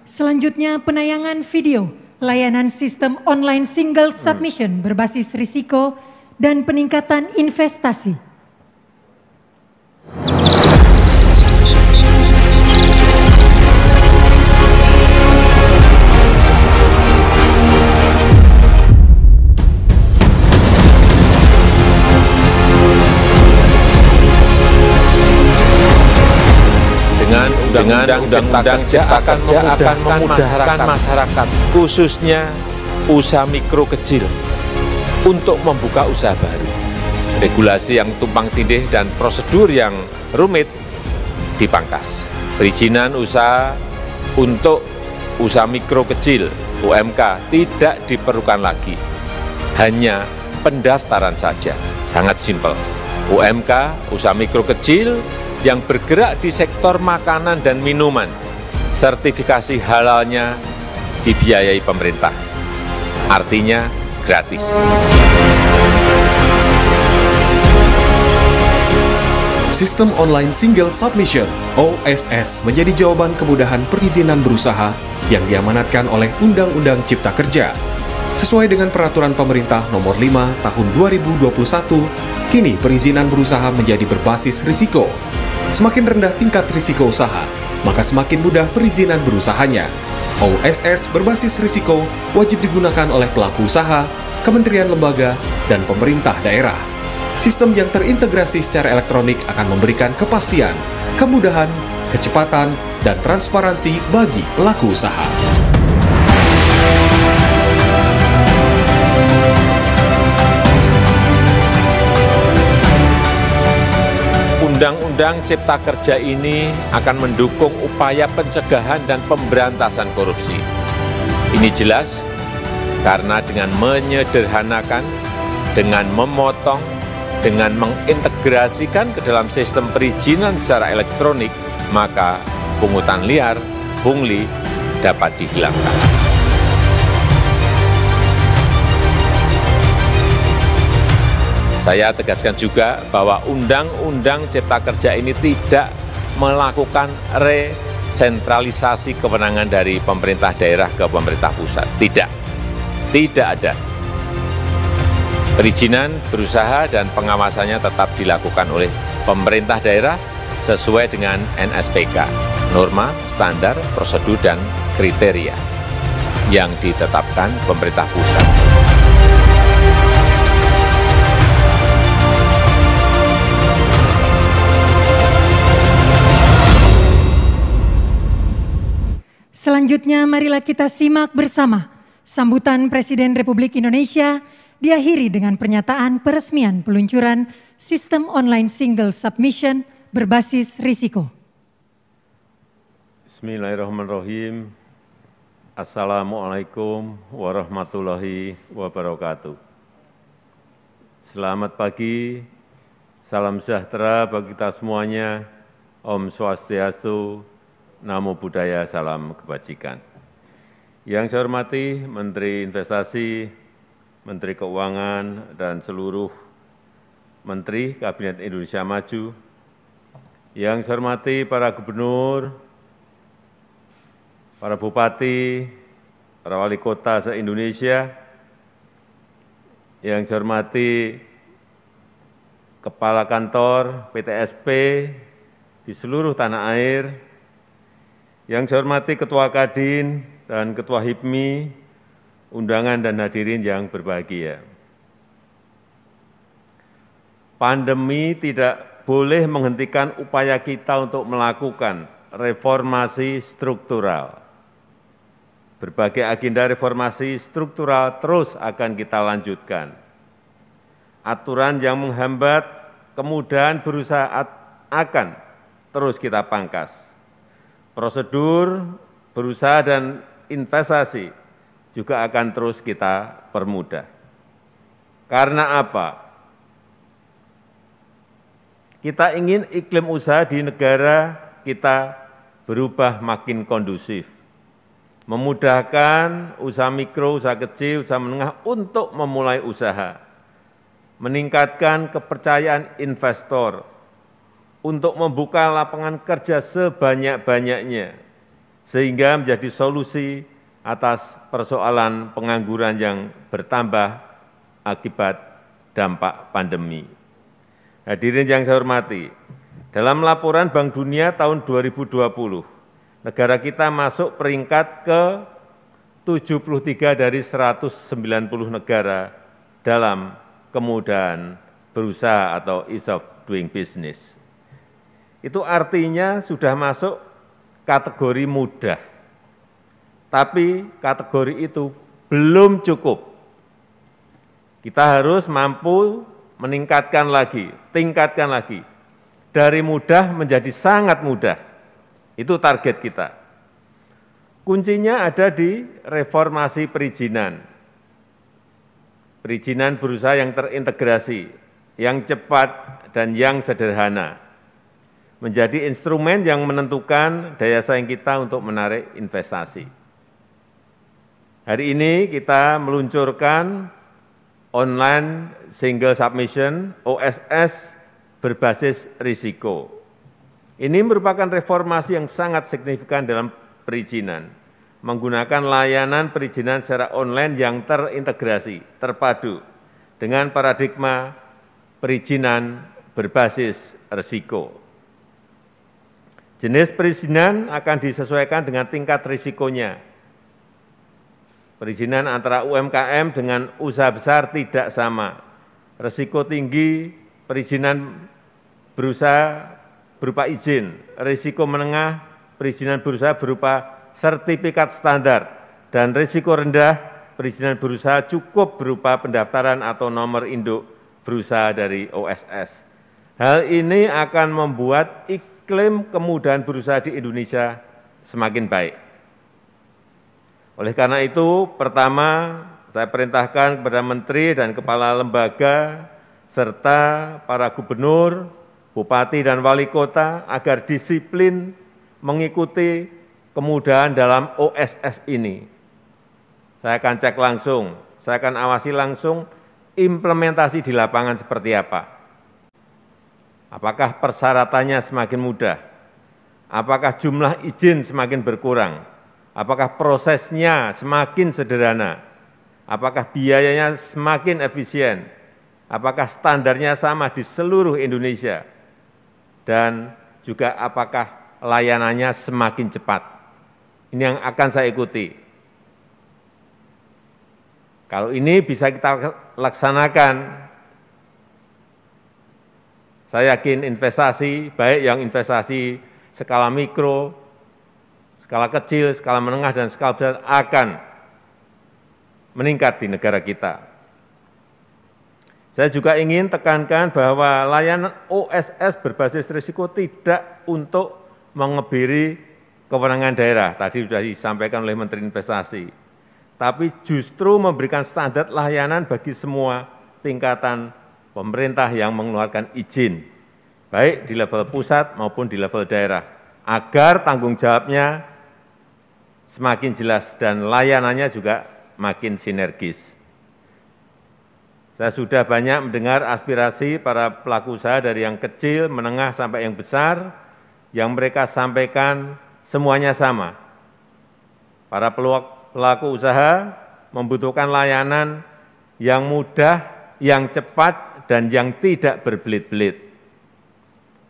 Selanjutnya penayangan video layanan sistem online single submission berbasis risiko dan peningkatan investasi. Dengan Undang-Undang Cipta Kerja akan memudahkan masyarakat, khususnya usaha mikro kecil, untuk membuka usaha baru. Regulasi yang tumpang tindih dan prosedur yang rumit dipangkas. Perizinan usaha untuk usaha mikro kecil (UMK) tidak diperlukan lagi. Hanya pendaftaran saja, sangat simpel. UMK, usaha mikro kecil, yang bergerak di sektor makanan dan minuman, sertifikasi halalnya dibiayai pemerintah, artinya gratis. Sistem online single submission (OSS) menjadi jawaban kemudahan perizinan berusaha yang diamanatkan oleh Undang-Undang Cipta Kerja. Sesuai dengan Peraturan Pemerintah Nomor 5 Tahun 2021, kini perizinan berusaha menjadi berbasis risiko. Semakin rendah tingkat risiko usaha, maka semakin mudah perizinan berusahanya. OSS berbasis risiko wajib digunakan oleh pelaku usaha, kementerian lembaga, dan pemerintah daerah. Sistem yang terintegrasi secara elektronik akan memberikan kepastian, kemudahan, kecepatan, dan transparansi bagi pelaku usaha. Undang-Undang Cipta Kerja ini akan mendukung upaya pencegahan dan pemberantasan korupsi. Ini jelas karena dengan menyederhanakan, dengan memotong, dengan mengintegrasikan ke dalam sistem perizinan secara elektronik, maka pungutan liar, pungli dapat dihilangkan. Saya tegaskan juga bahwa Undang-Undang Cipta Kerja ini tidak melakukan resentralisasi kewenangan dari pemerintah daerah ke pemerintah pusat. Tidak ada. Perizinan berusaha dan pengawasannya tetap dilakukan oleh pemerintah daerah sesuai dengan NSPK, norma, standar, prosedur, dan kriteria yang ditetapkan pemerintah pusat. Selanjutnya, marilah kita simak bersama sambutan Presiden Republik Indonesia diakhiri dengan pernyataan peresmian peluncuran sistem online single submission berbasis risiko. Bismillahirrahmanirrahim. Assalamualaikum warahmatullahi wabarakatuh. Selamat pagi, salam sejahtera bagi kita semuanya. Om Swastiastu, Namo Buddhaya, salam kebajikan. Yang saya hormati Menteri Investasi, Menteri Keuangan, dan seluruh Menteri Kabinet Indonesia Maju. Yang saya hormati para gubernur, para bupati, para wali kota se-Indonesia. Yang saya hormati Kepala Kantor PTSP di seluruh tanah air. Yang saya hormati Ketua Kadin dan Ketua HIPMI, undangan dan hadirin yang berbahagia. Pandemi tidak boleh menghentikan upaya kita untuk melakukan reformasi struktural. Berbagai agenda reformasi struktural terus akan kita lanjutkan. Aturan yang menghambat kemudahan berusaha akan terus kita pangkas. Prosedur berusaha dan investasi juga akan terus kita permudah. Karena apa? Kita ingin iklim usaha di negara kita berubah makin kondusif, memudahkan usaha mikro, usaha kecil, usaha menengah untuk memulai usaha, meningkatkan kepercayaan investor untuk membuka lapangan kerja sebanyak-banyaknya, sehingga menjadi solusi atas persoalan pengangguran yang bertambah akibat dampak pandemi. Hadirin yang saya hormati, dalam laporan Bank Dunia tahun 2020, negara kita masuk peringkat ke-73 dari 190 negara dalam kemudahan berusaha atau ease of doing business. Itu artinya sudah masuk kategori mudah. Tapi kategori itu belum cukup. Kita harus mampu meningkatkan lagi, tingkatkan lagi. Dari mudah menjadi sangat mudah. Itu target kita. Kuncinya ada di reformasi perizinan. Perizinan berusaha yang terintegrasi, yang cepat dan yang sederhana. Menjadi instrumen yang menentukan daya saing kita untuk menarik investasi. Hari ini kita meluncurkan online single submission OSS berbasis risiko. Ini merupakan reformasi yang sangat signifikan dalam perizinan, menggunakan layanan perizinan secara online yang terintegrasi, terpadu, dengan paradigma perizinan berbasis risiko. Jenis perizinan akan disesuaikan dengan tingkat risikonya. Perizinan antara UMKM dengan usaha besar tidak sama. Risiko tinggi, perizinan berusaha berupa izin, risiko menengah, perizinan berusaha berupa sertifikat standar, dan risiko rendah, perizinan berusaha cukup berupa pendaftaran atau nomor induk berusaha dari OSS. Hal ini akan membuat iklim kemudahan berusaha di Indonesia semakin baik. Oleh karena itu, pertama, saya perintahkan kepada Menteri dan Kepala Lembaga, serta para gubernur, bupati dan wali kota agar disiplin mengikuti kemudahan dalam OSS ini. Saya akan cek langsung, saya akan awasi langsung implementasi di lapangan seperti apa. Apakah persyaratannya semakin mudah? Apakah jumlah izin semakin berkurang? Apakah prosesnya semakin sederhana? Apakah biayanya semakin efisien? Apakah standarnya sama di seluruh Indonesia? Dan juga apakah layanannya semakin cepat. Ini yang akan saya ikuti. Kalau ini bisa kita laksanakan, saya yakin investasi, baik yang investasi skala mikro, skala kecil, skala menengah, dan skala besar akan meningkat di negara kita. Saya juga ingin tekankan bahwa layanan OSS berbasis risiko tidak untuk mengebiri kewenangan daerah, tadi sudah disampaikan oleh Menteri Investasi, tapi justru memberikan standar layanan bagi semua tingkatan pemerintah yang mengeluarkan izin, baik di level pusat maupun di level daerah, agar tanggung jawabnya semakin jelas dan layanannya juga makin sinergis. Saya sudah banyak mendengar aspirasi para pelaku usaha dari yang kecil, menengah, sampai yang besar, yang mereka sampaikan semuanya sama. Para pelaku usaha membutuhkan layanan yang mudah, yang cepat, dan yang tidak berbelit-belit.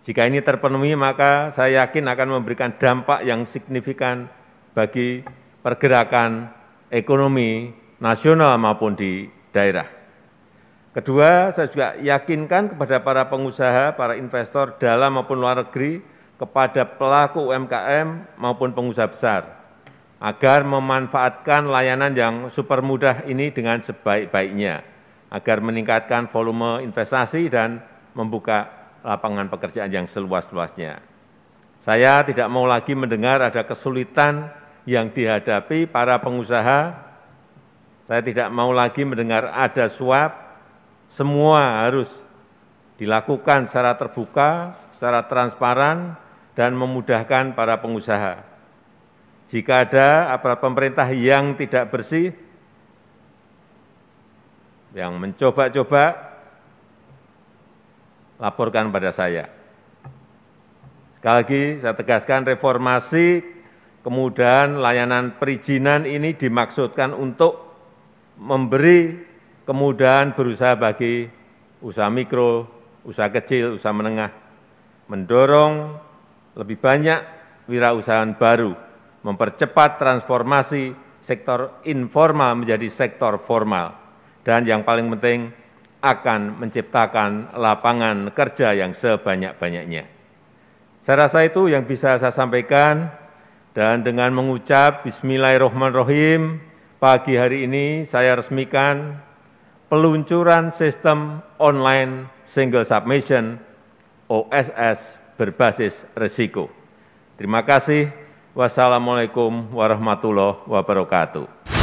Jika ini terpenuhi, maka saya yakin akan memberikan dampak yang signifikan bagi pergerakan ekonomi nasional maupun di daerah. Kedua, saya juga yakinkan kepada para pengusaha, para investor dalam maupun luar negeri, kepada pelaku UMKM maupun pengusaha besar, agar memanfaatkan layanan yang super mudah ini dengan sebaik-baiknya, agar meningkatkan volume investasi dan membuka lapangan pekerjaan yang seluas-luasnya. Saya tidak mau lagi mendengar ada kesulitan yang dihadapi para pengusaha. Saya tidak mau lagi mendengar ada suap. Semua harus dilakukan secara terbuka, secara transparan, dan memudahkan para pengusaha. Jika ada aparat pemerintah yang tidak bersih, yang mencoba-coba, laporkan pada saya. Sekali lagi saya tegaskan, reformasi kemudahan layanan perizinan ini dimaksudkan untuk memberi kemudahan berusaha bagi usaha mikro, usaha kecil, usaha menengah, mendorong lebih banyak wirausahaan baru, mempercepat transformasi sektor informal menjadi sektor formal, dan yang paling penting akan menciptakan lapangan kerja yang sebanyak-banyaknya. Saya rasa itu yang bisa saya sampaikan, dan dengan mengucap Bismillahirrahmanirrahim, pagi hari ini saya resmikan peluncuran sistem online single submission OSS berbasis risiko. Terima kasih. Wassalamualaikum warahmatullahi wabarakatuh.